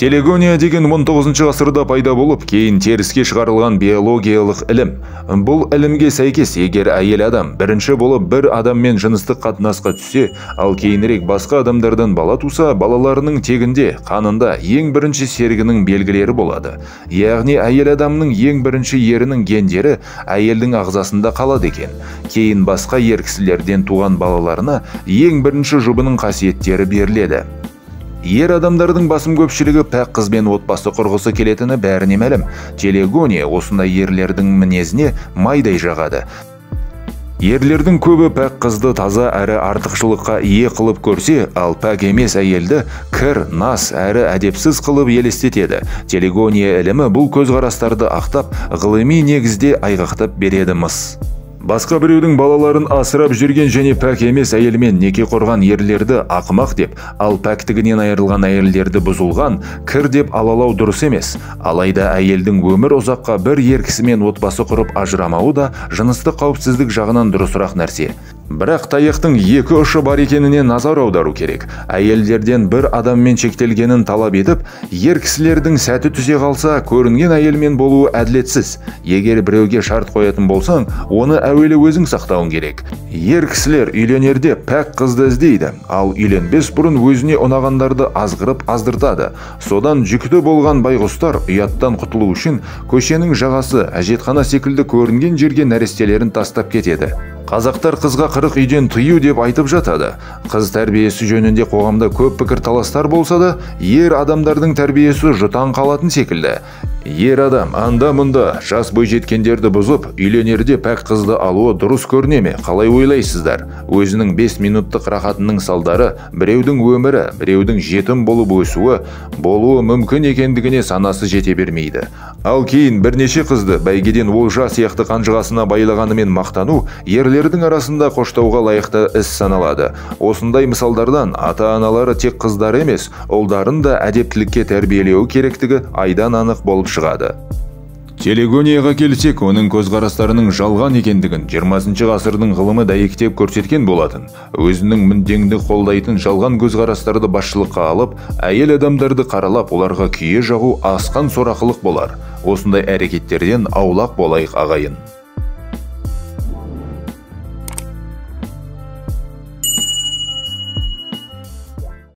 Телегония деген 19 ғасырда пайда болып, кейін теріске шығарылған биологиялық ілім. Бұл ілімге сәйкес, егер әйел адам бірінші болып бір адаммен жыныстық қатынасқа түссе, ал кейінірек басқа адамдардан бала туса, балаларының тегінде, қанында ең бірінші серігінің белгілері болады. Яғни әйел адамның ең бірінші ерінің гендері әйелдің ағзасында қалады екен. Кейін басқа ер кісілерден туған балаларына ең бірінші жұбының қасиеттері беріледі. Ер адамдардың басым көпшілігі пәк қызбен отбасы құрғысы келетіні бәріне мәлім. Телегония осындай ерлердің мінезіне майдай жағады. Ерлердің көбі пәк қызды таза әрі артықшылыққа ие қылып көрсе, ал пәк емес әйелді кір, нас әрі әдепсіз қылып елестетеді. Телегония ілімі бұл көзқарастарды ақтап, ғылыми негізде айғақтап береді мыс. Басқа біреудің балаларын асырап жүрген және пәк емес әйелмен неке құрған ерлерді ақымақ деп, ал пәктігінен айырылған әйелдерді бұзылған, кір деп алалау дұрыс емес. Алайда әйелдің өмір ұзаққа бір ер кісімен отбасы құрып ажырамауы да жыныстық қауіпсіздік жағынан дұрысырақ нәрсе. Бірақ таяқтың екі ұшы бар екеніне назар аудару керек. Әйелдерден бір адаммен шектелгенін талап етіп, ер кісілердің сәті түсе қалса, көрінген әйелмен болуы әділетсіз. Егер біреуге шарт қоятын болсаң, оны әуелі өзің сақтауың керек. Ер кісілер үйленерде пәк қызды іздейді, ал үйленбес бұрын өзіне ұнағандарды азғырып аздыртады. Содан жүкті болған байғұстар ұяттан құтылу үшін көшенің жағасы, әжетхана секілді көрінген жерге нәрестелерін тастап кетеді. Қазақтар қызға 40 үйден тыю деп айтып жатады. Қыз тәрбиесі жөнінде қоғамда көп пікір таластар болса да, ер адамдардың тәрбиесі жұтаң қалатын секілді. Ер адам анда-мұнда жас бойжеткендерді бұзып, үйленерде пәк қызды алуы дұрыс көріне ме? Қалай ойлайсыздар? Өзінің 5 минуттық рахатының салдары біреудің өмірі, біреудің жетім болып өсуі болуы мүмкін екендігіне санасы жете бермейді. Ал кейін бірнеше қызды бәйгеден олжа сияқты қанжығасына байлағанымен мақтану ерлердің арасында қоштауға лайықты іс саналады. Осындай мысалдардан ата-аналары тек қыздар емес, ұлдарын да әдептілікке тәрбиелеу керектігі айдан анық болып шығады. Телегонияға келсек, оның көзқарастарының жалған екендігін 20 ғасырдың ғылымы дәйектеп көрсеткен болатын. Өзінің мүддеңді қолдайтын жалған көзқарастарды басшылыққа алып, әйел адамдарды қаралап, оларға күйе жағу асқан сорақылық болар. Осындай әрекеттерден аулақ болайық ағайын.